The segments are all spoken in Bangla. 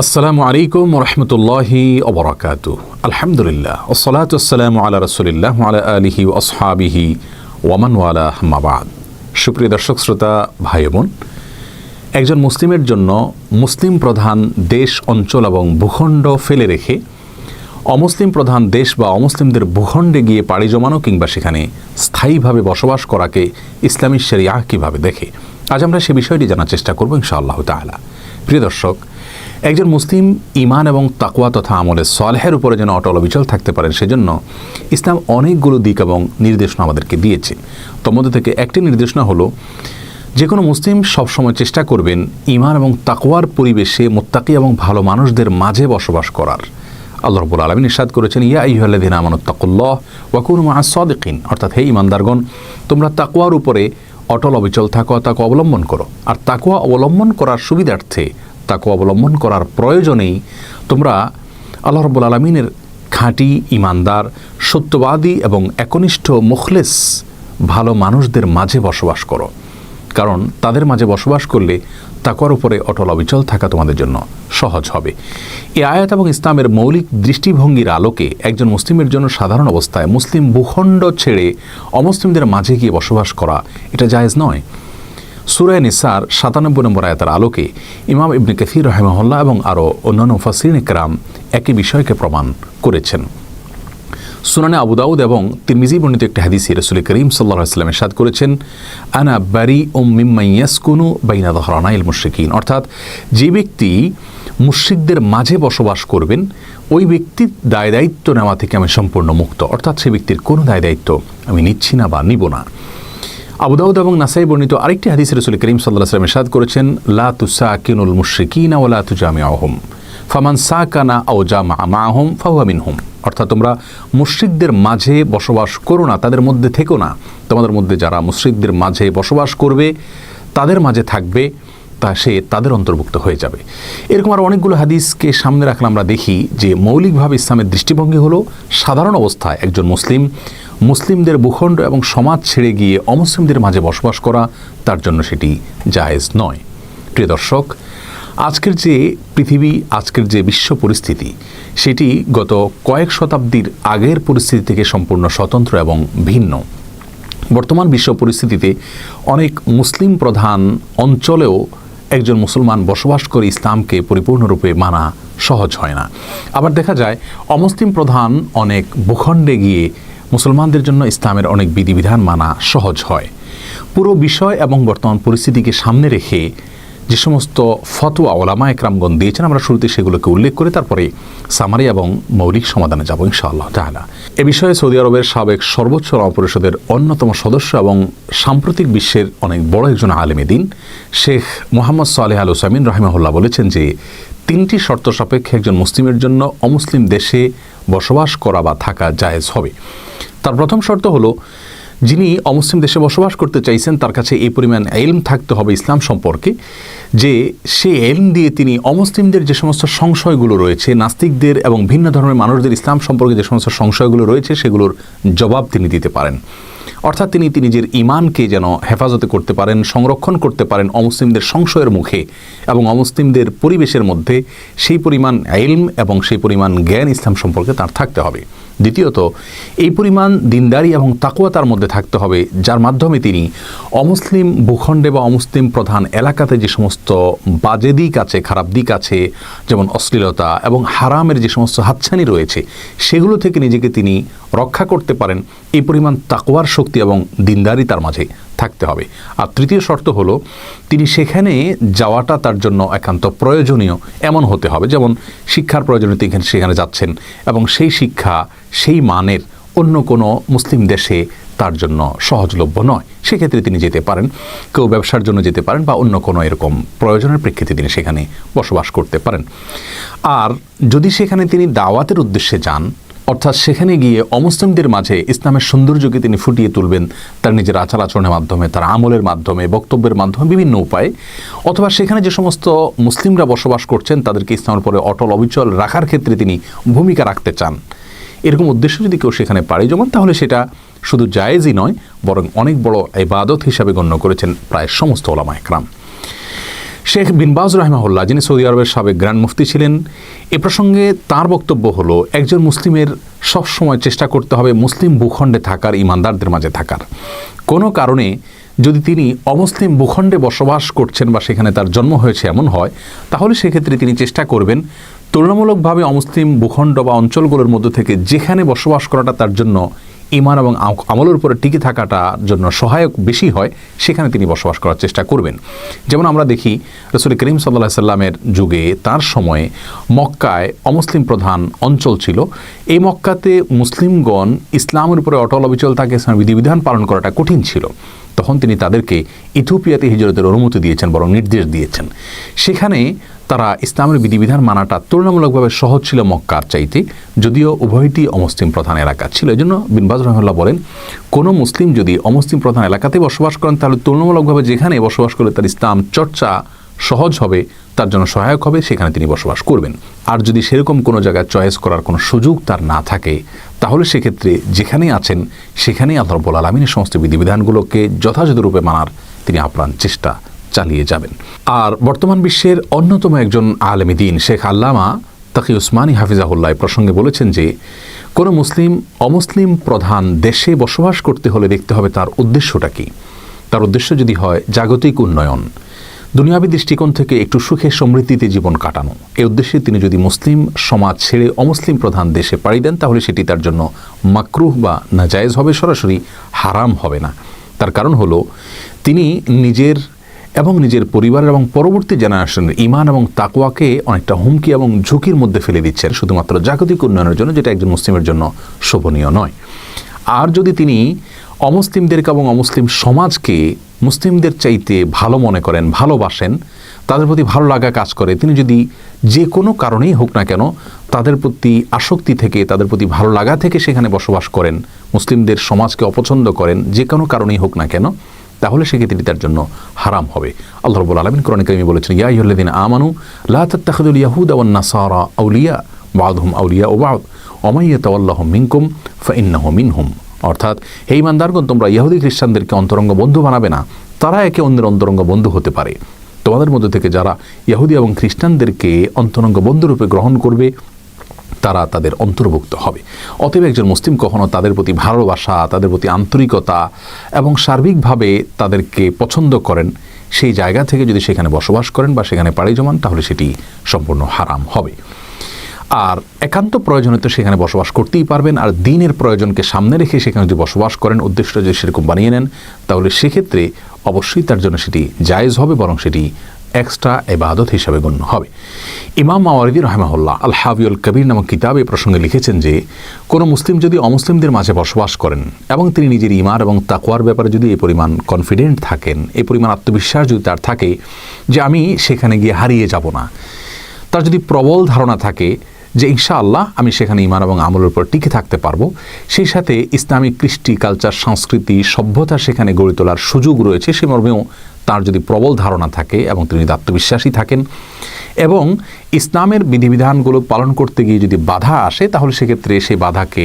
আসসালামু আলাইকুম ওরহমতুল্লাহি ওবরাকাতু। আলহামদুলিল্লাহ ওসসালাতু ওয়াসসালামু আলা রাসূলিল্লাহ ওয়া আলা আলিহি ওয়া আসহাবিহি ওয়া মান ওয়ালা, আম্মা বা'দ। সুপ্রিয় দর্শক শ্রোতা ভাই বোন, একজন মুসলিমের জন্য মুসলিম প্রধান দেশ, অঞ্চল এবং ভূখণ্ড ফেলে রেখে অমুসলিম প্রধান দেশ বা অমুসলিমদের ভূখণ্ডে গিয়ে পাড়ি জমানো কিংবা সেখানে স্থায়ীভাবে বসবাস করাকে ইসলামী শরিয়াহ কীভাবে দেখে, আজ আমরা সে বিষয়টি জানার চেষ্টা করব ইনশাআল্লাহ তাআলা। প্রিয় দর্শক, একজন মুসলিম ঈমান এবং তাকওয়া তথা আমলে সালেহের উপরে যেন অটল অবিচল থাকতে পারেন, সেজন্য ইসলাম অনেকগুলো দিক এবং নির্দেশনা আমাদেরকে দিয়েছে। তোর মধ্যে থেকে একটি নির্দেশনা হলো, যে কোনো মুসলিম সবসময় চেষ্টা করবেন ঈমান এবং তাকওয়ার পরিবেশে মুত্তাকি এবং ভালো মানুষদের মাঝে বসবাস করার। আল্লাহ রাব্বুল আলামিন ইরশাদ করেছেন, ইয়া আইয়ুহাল্লাযীনা আমানুত্তাকুল্লাহ ওয়া কুনু মা'আস সাদিকিন, অর্থাৎ হে ঈমানদারগণ, তোমরা তাকওয়ার উপরে অটল অবিচল থাকো, তাকওয়া অবলম্বন করো। আর তাকওয়া অবলম্বন করার সুবিধার্থে, তাকওয়া অবলম্বন করার প্রয়োজনেই তোমরা আল্লাহ রাব্বুল আলামিনের খাঁটি ঈমানদার, সত্যবাদী এবং একনিষ্ঠ মুখলেস ভালো মানুষদের মাঝে বসবাস করো, কারণ তাদের মাঝে বসবাস করলে তাকওয়ার উপরে অটল অবিচল থাকা তোমাদের জন্য সহজ হবে। এই আয়াত এবং ইসলামের মৌলিক দৃষ্টিভঙ্গির আলোকে একজন মুসলিমের জন্য সাধারণ অবস্থায় মুসলিম ভূখণ্ড ছেড়ে অমুসলিমদের মাঝে গিয়ে বসবাস করা এটা জায়েজ নয়। সূরা নিসার ৯৭ নম্বর আয়াতের আলোকে ইমাম ইবনে কাসীর রাহিমাহুল্লাহ এবং আরও অন্যান্য মুফাসসিরিন ইকরাম একই বিষয়কে প্রমাণ করেছেন। সুনানে আবু দাউদ এবং তিরমিজি বর্ণিত একটি হাদিসে রাসূল করিম সাল্লাল্লাহু আলাইহি ওয়াসাল্লাম ইরশাদ করেছেন, আনা বারিউম মিম্মান ইয়াসকুনু বাইনা যহরানাইল মুশরিকিন, অর্থাৎ যে ব্যক্তি মুশরিকদের মাঝে বসবাস করবেন ওই ব্যক্তির দায় দায়িত্ব নেওয়া থেকে আমি সম্পূর্ণ মুক্ত, অর্থাৎ সে ব্যক্তির কোনো দায় দায়িত্ব আমি নিচ্ছি না বা নিব না। আবু দাউদ এবং নাসাই বর্ণিত আরেকটি হাদিসে রাসূল করিম সাল্লাল্লাহু আলাইহি ওয়াসাল্লাম ইরশাদ করেছেন, লা তুসাকিনুল মুশরিকিনা ওয়া লা তুজামিউহুম ফামান সাকানা আও জামাআ মাআহুম ফাহুয়া মিনহুম, অর্থাৎ তোমরা মুশরিকদের মাঝে বসবাস করো না, তাদের মধ্যে থেকো না। তোমাদের মধ্যে যারা মুশরিকদের মাঝে বসবাস করবে, তাদের মাঝে থাকবে, তা সে তাদের অন্তর্ভুক্ত হয়ে যাবে। এরকম আরও অনেকগুলো হাদিসকে সামনে রাখলে আমরা দেখি যে মৌলিকভাবে ইসলামের দৃষ্টিভঙ্গি হলো, সাধারণ অবস্থায় একজন মুসলিম মুসলিমদের ভূখণ্ড এবং সমাজ ছেড়ে গিয়ে অমুসলিমদের মাঝে বসবাস করা তার জন্য সেটি জায়েজ নয়। প্রিয় দর্শক, আজকের যে পৃথিবী, আজকের যে বিশ্ব পরিস্থিতি, সেটি গত কয়েক শতাব্দীর আগের পরিস্থিতি থেকে সম্পূর্ণ স্বতন্ত্র এবং ভিন্ন। বর্তমান বিশ্ব পরিস্থিতিতে অনেক মুসলিম প্রধান অঞ্চলেও একজন মুসলমান বসবাস করে ইসলামকে পরিপূর্ণরূপে মানা সহজ হয় না। আবার দেখা যায় অমুসলিম প্রধান অনেক ভূখণ্ডে গিয়ে মুসলমানদের জন্য ইসলামের অনেক বিধিবিধান মানা সহজ হয়। পুরো বিষয় এবং বর্তমান পরিস্থিতিকে সামনে রেখে যে সমস্ত ফতোয়া ওলামা একরামগণ দিয়েছেন, আমরা শুরুতে সেগুলোকে উল্লেখ করে তারপরে সামারি এবং মৌলিক সমাধানে যাব ইনশাআল্লাহ তাআলা। এ বিষয়ে সৌদি আরবের সাবেক সর্বোচ্চ ওলামা পরিষদের অন্যতম সদস্য এবং সাম্প্রতিক বিশ্বের অনেক বড় একজন আলেমে দ্বীন শেখ মুহাম্মদ সালেহ আল উসাইমিন রাহিমাহুল্লাহ বলেছেন যে 3টি শর্ত সাপেক্ষে একজন মুসলিমের জন্য অমুসলিম দেশে বসবাস করা বা থাকা জায়েজ হবে। তার প্রথম শর্ত হলো, যিনি অমুসলিম দেশে বসবাস করতে চাইছেন তার কাছে এই পরিমাণ ইলম থাকতে হবে ইসলাম সম্পর্কে যে সে ইলম দিয়ে তিনি অমুসলিমদের যে সমস্ত সংশয়গুলো রয়েছে, নাস্তিকদের এবং ভিন্ন ধর্মের মানুষদের ইসলাম সম্পর্কে যে সমস্ত সংশয়গুলো রয়েছে সেগুলোর জবাব তিনি দিতে পারেন। অর্থাৎ তিনি নিজের ঈমানকে যেন হেফাজতে করতে পারেন, সংরক্ষণ করতে পারেন অমুসলিমদের সংশয়ের মুখে এবং অমুসলিমদের পরিবেশের মধ্যে সেই পরিমাণ ইলম এবং সেই পরিমাণ জ্ঞান ইসলাম সম্পর্কে তার থাকতে হবে। দ্বিতীয়ত, এই পরিমাণ দিনদারি এবং তাকওয়া তার মধ্যে থাকতে হবে যার মাধ্যমে তিনি অমুসলিম ভূখণ্ডে বা অমুসলিম প্রধান এলাকাতে যে সমস্ত বাজে দিক আছে, খারাপ দিক আছে, যেমন অশ্লীলতা এবং হারামের যে সমস্ত হাতছানি রয়েছে, সেগুলো থেকে নিজেকে তিনি রক্ষা করতে পারেন। এই পরিমাণ তাকওয়ার শক্তি এবং দিনদারি তার মাঝে থাকতে হবে। আর তৃতীয় শর্ত হলো, তিনি সেখানে যাওয়াটা তার জন্য একান্ত প্রয়োজনীয় এমন হতে হবে, যেমন শিক্ষার প্রয়োজনীয়তা সেখানে যাচ্ছেন এবং সেই শিক্ষা সেই মানের অন্য কোনো মুসলিম দেশে তার জন্য সহজলভ্য নয়, সেক্ষেত্রে তিনি যেতে পারেন। কেউ ব্যবসার জন্য যেতে পারেন বা অন্য কোনো এরকম প্রয়োজনের প্রেক্ষিতে তিনি সেখানে বসবাস করতে পারেন। আর যদি সেখানে তিনি দাওয়াতের উদ্দেশ্যে যান, অর্থাৎ সেখানে গিয়ে অমুসলিমদের মাঝে ইসলামের সৌন্দর্যকে তিনি ফুটিয়ে তুলবেন তার নিজের আচার আচরণের মাধ্যমে, তার আমলের মাধ্যমে, বক্তব্যের মাধ্যমে, বিভিন্ন উপায়ে, অথবা সেখানে যে সমস্ত মুসলিমরা বসবাস করছেন তাদেরকে ইসলামের উপরে অটল অবিচল রাখার ক্ষেত্রে তিনি ভূমিকা রাখতে চান, এরকম উদ্দেশ্য যদি কেউ সেখানে পাড়ি জমান, তাহলে সেটা শুধু জায়েজই নয় বরং অনেক বড় ইবাদত হিসাবে গণ্য করেছেন প্রায় সমস্ত ওলামা একরাম। শেখ বিন বাজ রাহিমাহুল্লাহ, যিনি সৌদি আরবের সাবেক গ্র্যান্ড মুফতি ছিলেন, এ প্রসঙ্গে তার বক্তব্য হলো, একজন মুসলিমের সবসময় চেষ্টা করতে হবে মুসলিম ভূখণ্ডে থাকার, ইমানদারদের মাঝে থাকার। কোনো কারণে যদি তিনি অমুসলিম ভূখণ্ডে বসবাস করছেন বা সেখানে তার জন্ম হয়েছে এমন হয়, তাহলে সেক্ষেত্রে তিনি চেষ্টা করবেন তুলনামূলকভাবে অমুসলিম ভূখণ্ড বা অঞ্চলগুলোর মধ্য থেকে যেখানে বসবাস করাটা তার জন্য ঈমান এবং আমলের উপরে টিকে থাকাটার জন্য সহায়ক বেশি হয়, সেখানে তিনি বসবাস করার চেষ্টা করবেন। যেমন আমরা দেখি রাসূল করিম সাল্লাল্লাহু আলাইহি সাল্লামের যুগে, তার সময়ে মক্কায় অমুসলিম প্রধান অঞ্চল ছিল। এই মক্কাতে মুসলিমগণ ইসলামের উপরে অটল অবিচল থাকে, ইসলামের বিধিবিধান পালন করাটা কঠিন ছিল। তখন তিনি তাদেরকে ইথিওপিয়াতে হিজরতের অনুমতি দিয়েছেন, বরং নির্দেশ দিয়েছেন। সেখানে তারা ইসলামের বিধিবিধান মানাটা তুলনামূলকভাবে সহজ ছিল মক্কার চাইতে, যদিও উভয়টি অমুসলিম প্রধান এলাকা ছিল। এই জন্য বিন বাজ রাহিমাহুল্লাহ বলেন, কোনো মুসলিম যদি অমুসলিম প্রধান এলাকাতে বসবাস করেন, তাহলে তুলনামূলকভাবে যেখানে বসবাস করলে তার ইসলাম চর্চা সহজ হবে, তার জন্য সহায়ক হবে, সেখানে তিনি বসবাস করবেন। আর যদি সেরকম কোনো জায়গায় চয়েস করার কোনো সুযোগ তার না থাকে, তাহলে সেক্ষেত্রে যেখানেই আছেন সেখানেই আল্লাহ রাব্বুল আলামিনের সমস্ত বিধিবিধানগুলোকে যথাযথরূপে মানার তিনি আপ্রাণ চেষ্টা চালিয়ে যাবেন। আর বর্তমান বিশ্বের অন্যতম একজন আলেমে দ্বীন শেখ আল্লামা তাকি উসমানী হাফিজাহুল্লাহ প্রসঙ্গে বলেছেন যে, কোনো মুসলিম অমুসলিম প্রধান দেশে বসবাস করতে হলে দেখতে হবে তার উদ্দেশ্যটা কী। তার উদ্দেশ্য যদি হয় জাগতিক উন্নয়ন, দুনিয়াবী দৃষ্টিকোণ থেকে একটু সুখে সমৃদ্ধিতে জীবন কাটানো, এই উদ্দেশ্যে তিনি যদি মুসলিম সমাজ ছেড়ে অমুসলিম প্রধান দেশে পাড়ি দেন, তাহলে সেটি তার জন্য মাকরুহ বা নাজায়েজ হবে, সরাসরি হারাম হবে না। তার কারণ হলো, তিনি নিজের এবং নিজের পরিবারের এবং পরবর্তী জেনারেশনের ঈমান এবং তাকওয়াকে অনেকটা হুমকি এবং ঝুঁকির মধ্যে ফেলে দিচ্ছেন, শুধুমাত্র জাগতিক উন্নয়নের জন্য, যেটা একজন মুসলিমের জন্য শোভনীয় নয়। আর যদি তিনি অমুসলিমদেরকে এবং অমুসলিম সমাজকে মুসলিমদের চাইতে ভালো মনে করেন, ভালোবাসেন, তাদের প্রতি ভালো লাগা কাজ করে, তিনি যদি যে কোনো কারণেই হোক না কেন তাদের প্রতি আসক্তি থেকে, তাদের প্রতি ভালো লাগা থেকে সেখানে বসবাস করেন, মুসলিমদের সমাজকে অপছন্দ করেন, যে কোনো কারণেই হোক না কেন, তাহলে সেক্ষেত্রে তার জন্য হারাম হবে। আল্লাহ রাব্বুল আলামিন কোরআনে কারিমে বলেছেন, ইয়া আইয়ুহাল্লাযীনা আমানু লা তাত্তাখিযুল ইয়াহুদা ওয়ান নাসারা আউলিয়া বা'দুহুম আউলিয়াউ বা'দ ওয়া মান ইয়াতাওয়াল্লাহুম মিনকুম ফাইন্নাহু মিনহুম। অর্থাৎ, হে ঈমানদারগণ, তোমরা ইহুদি খ্রিস্টানদেরকে অন্তরঙ্গ বন্ধু বানাবে না, তারা একে অন্যের অন্তরঙ্গ বন্ধু হতে পারে। তোমাদের মধ্যে থেকে যারা ইহুদি এবং খ্রিস্টানদেরকে অন্তরঙ্গ বন্ধুরূপে গ্রহণ করবে, তারা তাদের অন্তর্ভুক্ত হবে। অতএব একজন মুসলিম কখনো তাদের প্রতি ভালোবাসা, তাদের প্রতি আন্তরিকতা এবং সার্বিকভাবে তাদেরকে পছন্দ করেন, সেই জায়গা থেকে যদি সেখানে বসবাস করেন বা সেখানে পাড়ি জমান, তাহলে সেটি সম্পূর্ণ হারাম হবে। আর একান্ত প্রয়োজনে তো সেখানে বসবাস করতেই পারবেন। আর দ্বীনের প্রয়োজনকে সামনে রেখে সেখানে যদি বসবাস করেন, উদ্দেশ্যটা যদি সেরকম বানিয়ে নেন, তাহলে সেক্ষেত্রে অবশ্যই তার জন্য সেটি জায়েজ হবে, বরং সেটি এক্সট্রা ইবাদত হিসাবে গণ্য হবে। ইমাম মাওয়ারিদি রাহিমাহুল্লাহ আল হাবিউল কবির নামক কিতাবে প্রসঙ্গে লিখেছেন যে, কোনো মুসলিম যদি অমুসলিমদের মাঝে বসবাস করেন এবং তিনি নিজের ঈমান এবং তাকওয়ার ব্যাপারে যদি এই পরিমাণ কনফিডেন্ট থাকেন, এই পরিমাণ আত্মবিশ্বাস যদি তার থাকে যে আমি সেখানে গিয়ে হারিয়ে যাব না, তার যদি প্রবল ধারণা থাকে যে ইনশাআল্লাহ আমি সেখানে ঈমান এবং আমলের উপর টিকে থাকতে পারবো, সেই সাথে ইসলামিক কৃষ্টি, কালচার, সংস্কৃতি, সভ্যতা সেখানে গড়ে তোলার সুযোগ রয়েছে, সে মর্মেও তার যদি প্রবল ধারণা থাকে এবং তিনি যদি আত্মবিশ্বাসী থাকেন এবং ইসলামের বিধিবিধানগুলো পালন করতে গিয়ে যদি বাধা আসে, তাহলে সেক্ষেত্রে সেই বাধাকে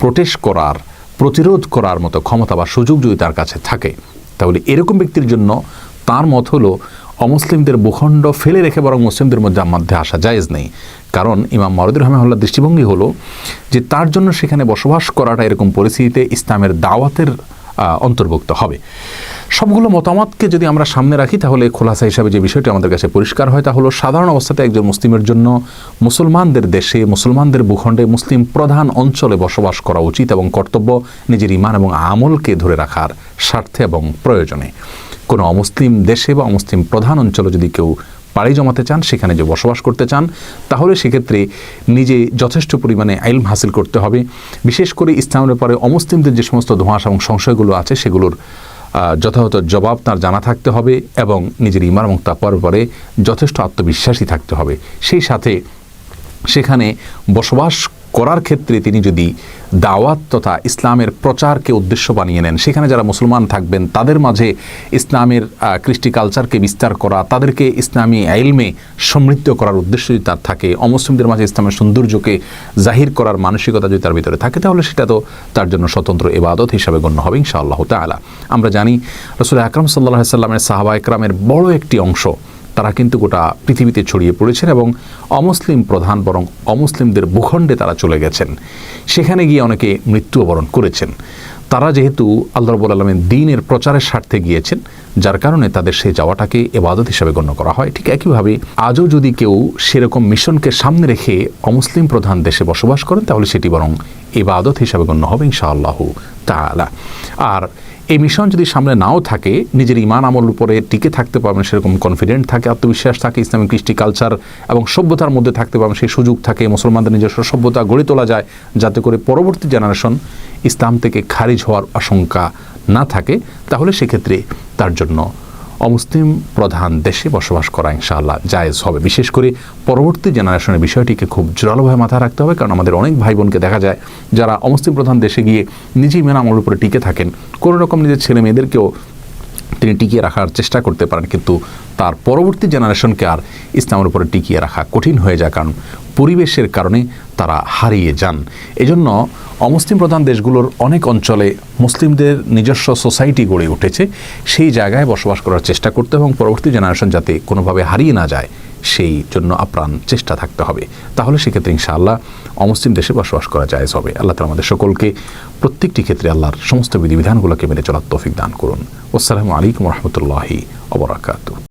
প্রোটেস্ট করার, প্রতিরোধ করার মতো ক্ষমতা বা সুযোগ যদি তার কাছে থাকে, তাহলে এরকম ব্যক্তির জন্য তার মত হলো অমুসলিমদের ভূখণ্ড ফেলে রেখে বরং মুসলিমদের মধ্যে আসা জায়েজ নেই। কারণ ইমাম মাওয়ারিদি রাহিমাহুল্লাহর দৃষ্টিভঙ্গি হলো যে তার জন্য সেখানে বসবাস করাটা এরকম পরিস্থিতিতে ইসলামের দাওয়াতের অন্তর্ভুক্ত হবে। সবগুলো মতামতকে যদি আমরা সামনে রাখি, তাহলে খোলাসা হিসাবে যে বিষয়টি আমাদের কাছে পরিষ্কার হয়, তা হলো সাধারণ অবস্থাতে একজন মুসলিমের জন্য মুসলমানদের দেশে, মুসলমানদের ভূখণ্ডে, মুসলিম প্রধান অঞ্চলে বসবাস করা উচিত এবং কর্তব্য নিজের ঈমান এবং আমলকে ধরে রাখার স্বার্থে এবং প্রয়োজনে। কোনো অমুসলিম দেশে বা অমুসলিম প্রধান অঞ্চলে যদি কেউ পাড়ি জমাতে চান, সেখানে যে বসবাস করতে চান, তাহলে সেক্ষেত্রে নিজে যথেষ্ট পরিমাণে ইলম হাসিল করতে হবে। বিশেষ করে ইসলামের ব্যাপারে অমুসলিমদের যে সমস্ত ধোঁয়াশা এবং সংশয়গুলো আছে, সেগুলোর যথাযথ জবাব তার জানা থাকতে হবে এবং নিজের ঈমান এবং তাকওয়ার ব্যাপারে যথেষ্ট আত্মবিশ্বাসী থাকতে হবে। সেই সাথে সেখানে বসবাস করার ক্ষেত্রে তিনি যদি দাওয়াত তথা ইসলামের প্রচারকে উদ্দেশ্য বানিয়ে নেন, সেখানে যারা মুসলমান থাকবেন তাদের মাঝে ইসলামের কৃষ্টি কালচারকে বিস্তার করা, তাদেরকে ইসলামী ইলমে সমৃদ্ধ করার উদ্দেশ্য যদি তার থাকে, অমুসলিমদের মাঝে ইসলামের সৌন্দর্যকে জাহির করার মানসিকতা যদি তার ভিতরে থাকে, তাহলে সেটা তো তার জন্য স্বতন্ত্র ইবাদত হিসাবে গণ্য হবে ইনশাআল্লাহ তাআলা। আমরা জানি রাসূল আকরাম সাল্লাল্লাহু আলাইহি ওয়াসাল্লামের সাহাবা একরামের বড় একটি অংশ তারা কিন্তু গোটা পৃথিবীতে ছড়িয়ে পড়েছেন এবং অমুসলিম প্রধান বরং অমুসলিমদের ভূখণ্ডে তারা চলে গেছেন, সেখানে গিয়ে অনেকে মৃত্যুবরণ করেছেন। তারা যেহেতু আল্লাহ রাব্বুল আলামিন দ্বীনের প্রচারের স্বার্থে গিয়েছেন, যার কারণে তাদের সেই যাওয়াটাকে ইবাদত হিসেবে গণ্য করা হয়। ঠিক একইভাবে আজও যদি কেউ সেরকম মিশনকে সামনে রেখে অমুসলিম প্রধান দেশে বসবাস করেন, তাহলে সেটি বরং ইবাদত হিসাবে গণ্য হবে ইনশাআল্লাহ তাআলা। আর এই মিশন যদি সামনে নাও থাকে, নিজের ঈমান আমলের উপরে টিকে থাকতে পারবেন সেরকম কনফিডেন্ট থাকে, আত্মবিশ্বাস থাকে, ইসলামিক কৃষ্টি কালচার এবং সভ্যতার মধ্যে থাকতে পারবেন সেই সুযোগ থাকে, মুসলমানদের নিজস্ব সভ্যতা গড়ে তোলা যায়, যাতে করে পরবর্তী জেনারেশন ইসলাম থেকে খারিজ হওয়ার আশঙ্কা না থাকে, তাহলে সেক্ষেত্রে তার জন্য অমুসলিম প্রধান দেশে বসবাস করা ইনশাআল্লাহ জায়েজ হবে। বিশেষ করে পরবর্তী জেনারেশনের বিষয়টিকে খুব জোরালোভাবে মাথায় রাখতে হবে, কারণ আমাদের অনেক ভাই বোনকে দেখা যায় যারা অমুসলিম প্রধান দেশে গিয়ে নিজেই ঈমান আমলের উপরে টিকে থাকেন, কোনো রকম নিজের ছেলে মেয়েদেরকেও তিনি টিকিয়ে রাখার চেষ্টা করতে পারেন, কিন্তু তার পরবর্তী জেনারেশনকে আর ইসলামের উপরে টিকিয়ে রাখা কঠিন হয়ে যায়, কারণ পরিবেশের কারণে তারা হারিয়ে যান। এজন্য অমুসলিম প্রধান দেশগুলোর অনেক অঞ্চলে মুসলিমদের নিজস্ব সোসাইটি গড়ে উঠেছে, সেই জায়গায় বসবাস করার চেষ্টা করতে এবং পরবর্তী জেনারেশন যাতে কোনোভাবে হারিয়ে না যায় সেই জন্য আপ্রাণ চেষ্টা থাকতে হবে। তাহলে সেক্ষেত্রে ইনশাআল্লাহ অমুসলিম দেশে বসবাস করা জায়েজ হবে। আল্লাহ তাআলা আমাদের সকলকে প্রত্যেকটি ক্ষেত্রে আল্লাহর সমস্ত বিধিবিধানগুলোকে মেনে চলার তৌফিক দান করুন। আসসালামু আলাইকুম ওয়া রাহমাতুল্লাহি ওয়া বারাকাতুহু।